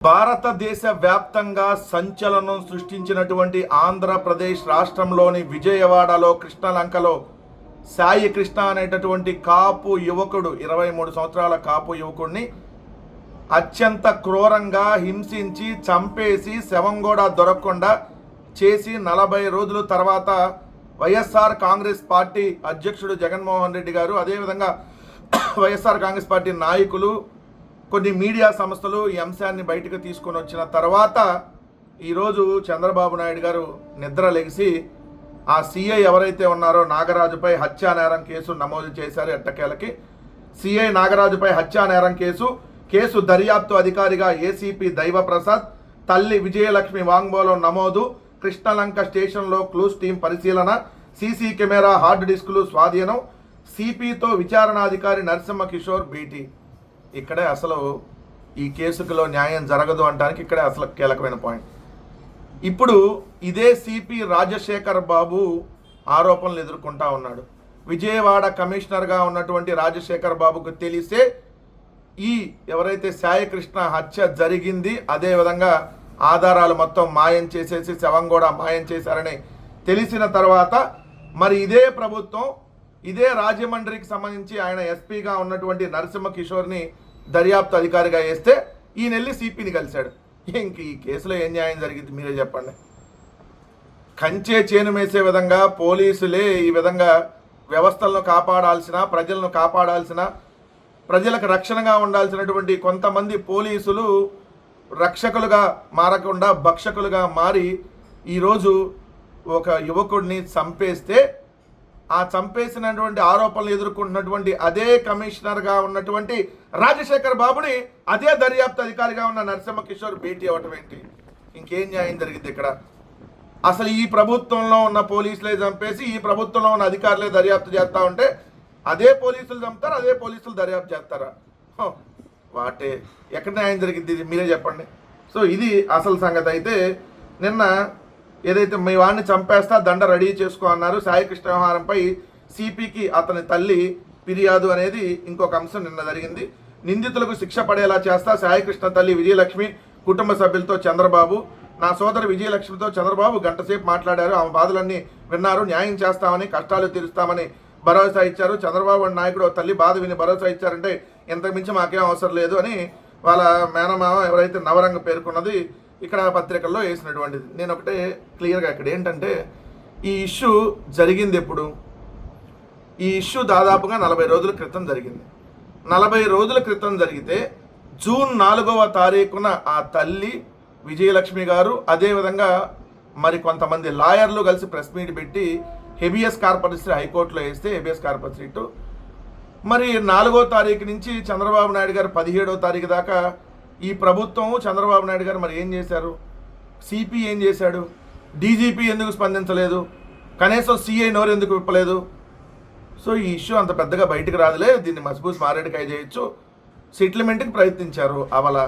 భారతదేశ వ్యాప్తంగా సంచలనం సృష్టించినటువంటి ఆంధ్రప్రదేశ్ రాష్ట్రంలోని విజయవాడలో కృష్ణలంకలో సాయి కృష్ణ అనేటటువంటి కాపు యువకుడు 23 సంవత్సరాల కాపు యువకుడిని అత్యంత క్రూరంగా హింసించి చంపేసి శవం కూడా దొరకకుండా చేసి 40 రోజుల తర్వాత వైఎస్ఆర్ కాంగ్రెస్ పార్టీ అధ్యక్షుడు జగన్మోహన్ రెడ్డి గారు అదేవిధంగా వైఎస్ఆర్ కాంగ్రెస్ పార్టీ నాయకులు కొన్ని మీడియా సంస్థలు ఈ అంశాన్ని బయటకు తీసుకొని వచ్చిన తర్వాత ఈరోజు చంద్రబాబు నాయుడు గారు నిద్ర లెగిసి ఆ సిఐ ఎవరైతే ఉన్నారో నాగరాజుపై హత్యా నేరం కేసు నమోదు చేశారు. ఎట్టకేలకి సిఐ నాగరాజుపై హత్యా నేరం కేసు దర్యాప్తు అధికారిగా ఏసీపీ దైవప్రసాద్, తల్లి విజయలక్ష్మి వాంగ్మూలం నమోదు, కృష్ణలంక స్టేషన్లో క్లూస్ టీం పరిశీలన, సీసీ కెమెరా హార్డ్ డిస్కులు స్వాధీనం, సిపితో విచారణాధికారి నరసింహ కిషోర్ భేటీ. ఇక్కడే అసలు ఈ కేసులో న్యాయం జరగదు అంటానికి ఇక్కడే అసలు కీలకమైన పాయింట్. ఇప్పుడు ఇదే సిపి రాజశేఖర్ బాబు ఆరోపణలు ఎదుర్కొంటా ఉన్నాడు. విజయవాడ కమిషనర్గా ఉన్నటువంటి రాజశేఖర్ బాబుకు తెలిసే ఈ ఎవరైతే సాయి కృష్ణ హత్య జరిగింది, అదేవిధంగా ఆధారాలు మొత్తం మాయం చేసేసి శవం కూడా మాయం చేశారని తెలిసిన తర్వాత మరి ఇదే ప్రభుత్వం ఇదే రాజమండ్రికి సంబంధించి ఆయన ఎస్పీగా ఉన్నటువంటి నరసింహ కిషోర్ని దర్యాప్తు అధికారిగా వేస్తే ఈయన వెళ్ళి సిపిని కలిశాడు. ఇంక ఈ కేసులో ఏం న్యాయం జరిగింది మీరే చెప్పండి. కంచే చేను మేసే విధంగా పోలీసులే ఈ విధంగా వ్యవస్థలను కాపాడాల్సిన, ప్రజలను కాపాడాల్సిన, ప్రజలకు రక్షణగా ఉండాల్సినటువంటి కొంతమంది పోలీసులు రక్షకులుగా మారకుండా భక్షకులుగా మారి ఈరోజు ఒక యువకుడిని చంపేస్తే ఆ చంపేసినటువంటి ఆరోపణలు ఎదుర్కొంటున్నటువంటి అదే కమిషనర్గా ఉన్నటువంటి రాజశేఖర్ బాబుని అదే దర్యాప్తు అధికారిగా ఉన్న నరసింహ కిషోర్ భేటీ అవ్వటం ఏంటి? ఇంకేం న్యాయం జరిగింది ఇక్కడ? అసలు ఈ ప్రభుత్వంలో ఉన్న పోలీసులే చంపేసి ఈ ప్రభుత్వంలో ఉన్న అధికారులే దర్యాప్తు చేస్తూ ఉంటే అదే పోలీసులు చంపుతారు, అదే పోలీసులు దర్యాప్తు చేస్తారా? వాటే ఎక్కడ న్యాయం జరిగింది ఇది మీరే చెప్పండి. సో ఇది అసలు సంగతి. అయితే నిన్న ఏదైతే మీ వాడిని చంపేస్తా దండ రెడీ చేసుకో అన్నారు, సాయి కృష్ణ వ్యవహారంపై సిపికి అతని తల్లి ఫిర్యాదు అనేది ఇంకొక అంశం నిన్న జరిగింది. నిందితులకు శిక్ష పడేలా చేస్తా సాయి కృష్ణ తల్లి విజయలక్ష్మి కుటుంబ సభ్యులతో చంద్రబాబు. నా సోదరు విజయలక్ష్మితో చంద్రబాబు గంటసేపు మాట్లాడారు, ఆమె బాధలన్నీ విన్నారు, న్యాయం చేస్తామని, కష్టాలు తీరుస్తామని భరోసా ఇచ్చారు. చంద్రబాబు నాయకుడు తల్లి బాధ విని భరోసా ఇచ్చారంటే ఇంతకు మించి మాకేం అవసరం లేదు అని వాళ్ళ మేనమామ ఎవరైతే నవరంగ పేర్కొన్నది ఇక్కడ పత్రికల్లో వేసినటువంటిది. నేను ఒకటే క్లియర్గా ఇక్కడ ఏంటంటే ఈ ఇష్యూ జరిగింది ఎప్పుడు? ఈ ఇష్యూ దాదాపుగా 40 రోజుల క్రితం జరిగింది. 40 రోజుల క్రితం జరిగితే జూన్ 4వ తారీఖున ఆ తల్లి విజయలక్ష్మి గారు అదేవిధంగా మరి కొంతమంది లాయర్లు కలిసి ప్రెస్ మీట్ పెట్టి హెబియస్ కార్పస్ హైకోర్టులో వేస్తే హెబియస్ కార్పస్ రిట్ మరి 4వ తారీఖు నుంచి చంద్రబాబు నాయుడు గారు 17వ తారీఖు దాకా ఈ ప్రభుత్వం చంద్రబాబు నాయుడు గారు మరి ఏం చేశారు? సిపి ఏం చేశాడు? డీజీపీ ఎందుకు స్పందించలేదు? కనీసం సిఐ నోరు ఎందుకు విప్పలేదు? సో ఈ ఇష్యూ అంత పెద్దగా బయటకు రాదులే, దీన్ని మసిపూసి మారేడుకాయ చేయొచ్చు, సెటిల్మెంట్కి ప్రయత్నించారు అవల.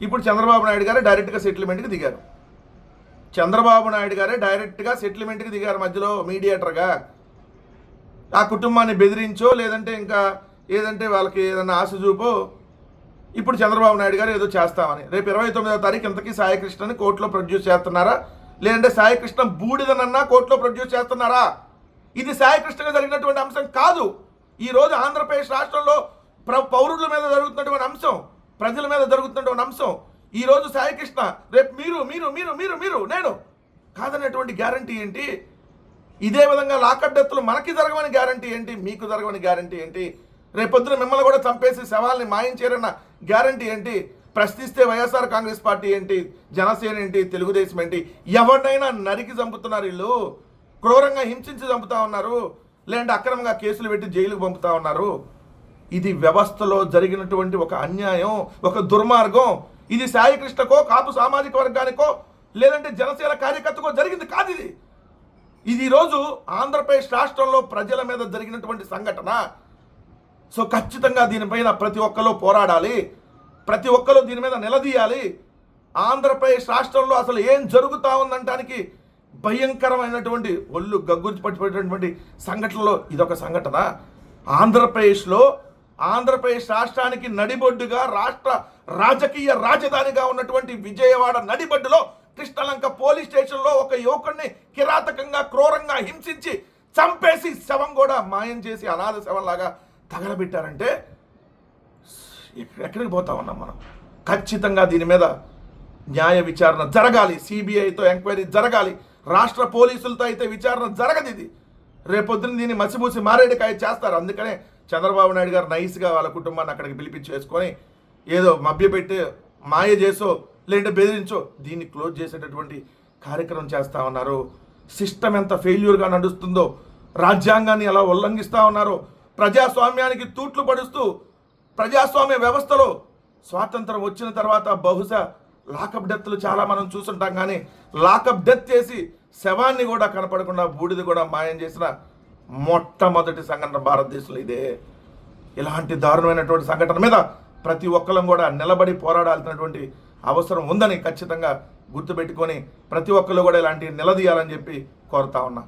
ఇప్పుడు చంద్రబాబు నాయుడు గారే డైరెక్ట్గా సెటిల్మెంట్కి దిగారు. చంద్రబాబు నాయుడు గారే డైరెక్ట్గా సెటిల్మెంట్కి దిగారు. మధ్యలో మీడియేటర్గా ఆ కుటుంబాన్ని బెదిరించో లేదంటే ఇంకా ఏదంటే వాళ్ళకి ఏదన్నా ఆశ చూపో ఇప్పుడు చంద్రబాబు నాయుడు గారు ఏదో చేస్తామని రేపు 29వ తారీఖు ఇంతకీ సాయి కృష్ణని కోర్టులో ప్రొడ్యూస్ చేస్తున్నారా? లేదంటే సాయి కృష్ణ బూడిదనన్నా కోర్టులో ప్రొడ్యూస్ చేస్తున్నారా? ఇది సాయి కృష్ణగా జరిగినటువంటి అంశం కాదు. ఈరోజు ఆంధ్రప్రదేశ్ రాష్ట్రంలో పౌరుల మీద జరుగుతున్నటువంటి అంశం, ప్రజల మీద జరుగుతున్నటువంటి అంశం. ఈరోజు సాయి కృష్ణ, రేపు మీరు మీరు మీరు మీరు మీరు నేను కాదనేటువంటి గ్యారంటీ ఏంటి? ఇదే విధంగా లాకప్ డెత్తులు మనకి జరగవని గ్యారంటీ ఏంటి? మీకు జరగవని గ్యారంటీ ఏంటి? రేపొద్దున మిమ్మల్ని కూడా చంపేసి శవాల్ని మాయం చేయరన్న గ్యారంటీ ఏంటి? ప్రశ్నిస్తే వైఎస్ఆర్ కాంగ్రెస్ పార్టీ ఏంటి, జనసేన ఏంటి, తెలుగుదేశం ఏంటి? ఎవరినైనా నరికి చంపుతున్నారు వీళ్ళు, క్రూరంగా హింసించి చంపుతా ఉన్నారు, లేదంటే అక్రమంగా కేసులు పెట్టి జైలుకు పంపుతా ఉన్నారు. ఇది వ్యవస్థలో జరిగినటువంటి ఒక అన్యాయం, ఒక దుర్మార్గం. ఇది సాయి కృష్ణకో కాపు సామాజిక వర్గానికో లేదంటే జనసేన కార్యకర్తకో జరిగింది కాదు. ఇది ఈరోజు ఆంధ్రప్రదేశ్ రాష్ట్రంలో ప్రజల మీద జరిగినటువంటి సంఘటన. సో ఖచ్చితంగా దీనిపైన ప్రతి ఒక్కరు పోరాడాలి, ప్రతి ఒక్కరు దీని మీద నిలదీయాలి. ఆంధ్రప్రదేశ్ రాష్ట్రంలో అసలు ఏం జరుగుతూ ఉందంటానికి భయంకరమైనటువంటి ఒళ్ళు గగ్గుర్చి పట్టిపోయేటటువంటి సంఘటనలో ఇదొక సంఘటన. ఆంధ్రప్రదేశ్ రాష్ట్రానికి నడిబొడ్డుగా రాజకీయ రాజధానిగా ఉన్నటువంటి విజయవాడ నడిబడ్డులో కృష్ణలంక పోలీస్ స్టేషన్లో ఒక యువకుడిని కిరాతకంగా క్రూరంగా హింసించి చంపేసి శవం కూడా మాయం చేసి అనాథ శవంలాగా తగలబెట్టారంటే ఎక్కడికి పోతా ఉన్నాం మనం? ఖచ్చితంగా దీని మీద న్యాయ విచారణ జరగాలి, సిబిఐతో ఎంక్వైరీ జరగాలి, రాష్ట్ర పోలీసులతో అయితే విచారణ జరగదు. ఇది రేపొద్దున దీన్ని మసిమూసి మారేడుకాయ చేస్తారు. అందుకనే చంద్రబాబు నాయుడు గారు నైస్గా వాళ్ళ కుటుంబాన్ని అక్కడికి పిలిపించేసుకొని ఏదో మభ్యపెట్టి మాయ చేసో లేదంటే బెదిరించో దీన్ని క్లోజ్ చేసేటటువంటి కార్యక్రమం చేస్తూ ఉన్నారు. సిస్టమ్ ఎంత ఫెయిల్యూర్గా నడుస్తుందో, రాజ్యాంగాన్ని ఎలా ఉల్లంఘిస్తూ ఉన్నారో, ప్రజాస్వామ్యానికి తూట్లు పడుస్తూ ప్రజాస్వామ్య వ్యవస్థలో స్వాతంత్రం వచ్చిన తర్వాత బహుశా లాకప్ డెత్లు చాలా మనం చూస్తుంటాం, కానీ లాకప్ డెత్ చేసి శవాన్ని కూడా కనపడకుండా బూడిద కూడా మాయం చేసిన మొట్టమొదటి సంఘటన భారతదేశంలో ఇదే. ఇలాంటి దారుణమైనటువంటి సంఘటన మీద ప్రతి ఒక్కరం కూడా నిలబడి పోరాడాల్సినటువంటి అవసరం ఉందని ఖచ్చితంగా గుర్తుపెట్టుకొని ప్రతి ఒక్కరు కూడా ఇలాంటి నిలదీయాలని చెప్పి కోరుతా ఉన్నా.